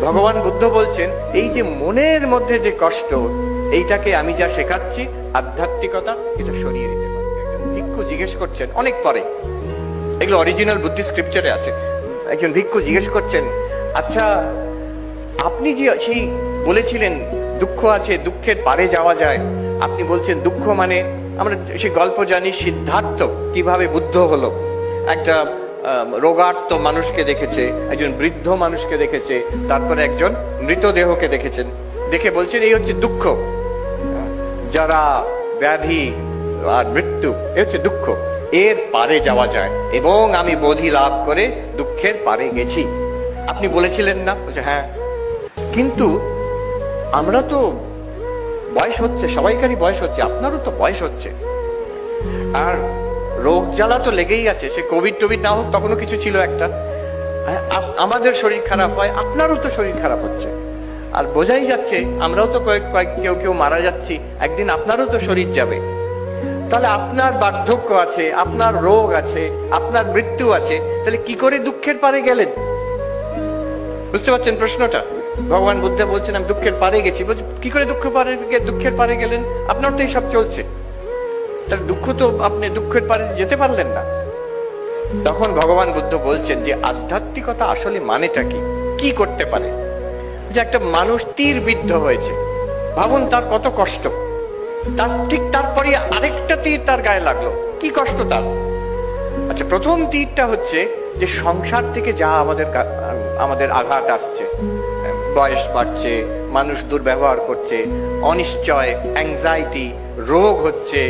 ভগবান বুদ্ধ বলছেন এই যে মনের মধ্যে যে কষ্ট, এইটাকে আমি যা শেখাচ্ছি আধ্যাত্মিকতা, এটা সরিয়ে দিতে পারে। একজন ভিক্ষু জিজ্ঞেস করছেন অনেক পরে, এগুলো অরিজিনাল বুদ্ধিস্ট স্ক্রিপচারে আছে। একজন ভিক্ষু জিজ্ঞেস করছেন, আচ্ছা আপনি যে সেই বলেছিলেন দুঃখ আছে, দুঃখের পারে যাওয়া যায়, আপনি বলছেন দুঃখ মানে, আমরা সেই গল্প জানি সিদ্ধার্থ কিভাবে বুদ্ধ হলো। একটা রোগার্ত মানুষকে দেখেছে, একজন বৃদ্ধ মানুষকে দেখেছে, তারপরে একজন মৃতদেহকে দেখেছেন, দেখে বলছেন এই হচ্ছে দুঃখ, যারা ব্যাধি আর মৃত্যু, এ হচ্ছে দুঃখ, এর পারে যাওয়া যায় এবং আমি বোধি লাভ করে দুঃখের পারে গেছি। আপনি বলেছিলেন না? বলছে হ্যাঁ, কিন্তু আমরা তো বয়স হচ্ছে, সবাইকারই বয়স হচ্ছে, আপনারও তো বয়স হচ্ছে, আর রোগ জ্বালা তো লেগেই আছে। সে কোভিড টোভিড না হোক, তখনও কিছু ছিল একটা, আমাদের শরীর খারাপ হয়, আপনারও তো শরীর খারাপ হচ্ছে, আর বোঝাই যাচ্ছে আমরাও তো কেউ কেউ মারা যাচ্ছি, একদিন আপনারও তো শরীর যাবে। তাহলে আপনার বার্ধক্য আছে, আপনার রোগ আছে, আপনার মৃত্যু আছে, তাহলে কি করে দুঃখের পারে গেলেন? বুঝতে পারছেন প্রশ্নটা? ভগবান বুদ্ধ বলছেন আমি দুঃখের পারে গেছি। কি করে দুঃখের পারে গেলেন? আপনার তো এইসব চলছে, তাহলে দুঃখ তো আপনি দুঃখের পারে যেতে পারলেন না। তখন ভগবান বুদ্ধ বলছেন যে আধ্যাত্মিকতা আসলে মানেটা কি, কি করতে পারে। যে একটা মানুষ তীর বিদ্ধ হয়েছে, ভাবুন তার কত কষ্ট, তার ঠিক তারপরে আরেকটা তীর তার গায়ে লাগলো, কি কষ্ট তার। আচ্ছা, প্রথম তীরটা হচ্ছে যে সংসার থেকে যা আমাদের আঘাত আসছে, বয়স বাড়ছে, মানুষ দুর্ব্যবহার করছে, অনিশ্চয়, অ্যাংজাইটি, রোগ হচ্ছে,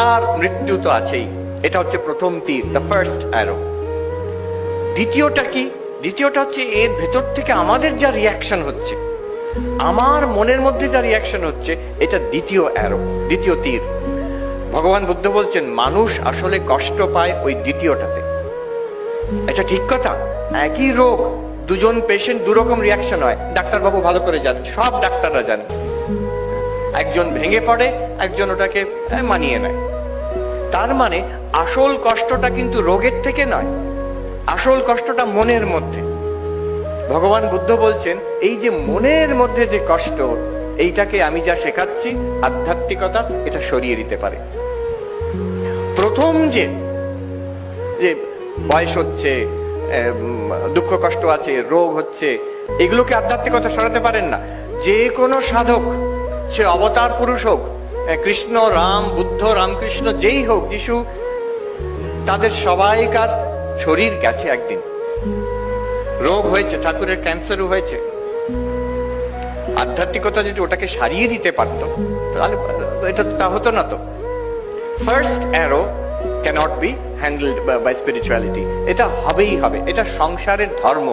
আর মৃত্যু তো আছেই। এটা হচ্ছে প্রথম তীর, দ্য ফার্স্ট অ্যারো। দ্বিতীয়টা কি? দ্বিতীয়টা হচ্ছে এর ভেতর থেকে আমাদের যা রিয়াকশন হচ্ছে, আমার মনের মধ্যে যা রিয়াকশন হচ্ছে, এটা দ্বিতীয় অ্যারো, দ্বিতীয় তীর। ভগবান বুদ্ধ বলছেন মানুষ আসলে কষ্ট পায় ওই দ্বিতীয়টাতে। এটা ঠিক কথা, একই রোগ, দুজন পেশেন্ট দুরকম রিয়াকশন হয়, ডাক্তারবাবু ভালো করে জানেন, সব ডাক্তাররা জানেন। একজন ভেঙে পড়ে, একজন ওটাকে মানিয়ে নেয়। তার মানে আসল কষ্টটা কিন্তু রোগের থেকে নয়, আসল কষ্টটা মনের মধ্যে। ভগবান বুদ্ধ বলছেন এই যে মনের মধ্যে যে কষ্ট, এইটাকে আমি যা শেখাচ্ছি আধ্যাত্মিকতা, এটা সরিয়ে দিতে পারে। প্রথম যে বয়স হচ্ছে, দুঃখ কষ্ট আছে, রোগ হচ্ছে, এগুলোকে আধ্যাত্মিকতা সরাতে পারেন না। যে কোনো সাধক, সে অবতার পুরুষ হোক, কৃষ্ণ, রাম, বুদ্ধ, রামকৃষ্ণ, যেই হোক, যিশু, তাদের সবাইকার শরীর গেছে একদিন, রোগ হয়েছে, ঠাকুরের ক্যান্সারও হয়েছে। আধ্যাত্মিকতা যদি ওটাকে সারিয়ে দিতে পারতো, তাহলে এটা তা হতো না তো। First arrow cannot be handled by spirituality, এটা হবেই হবে, এটা সংসারের ধর্ম।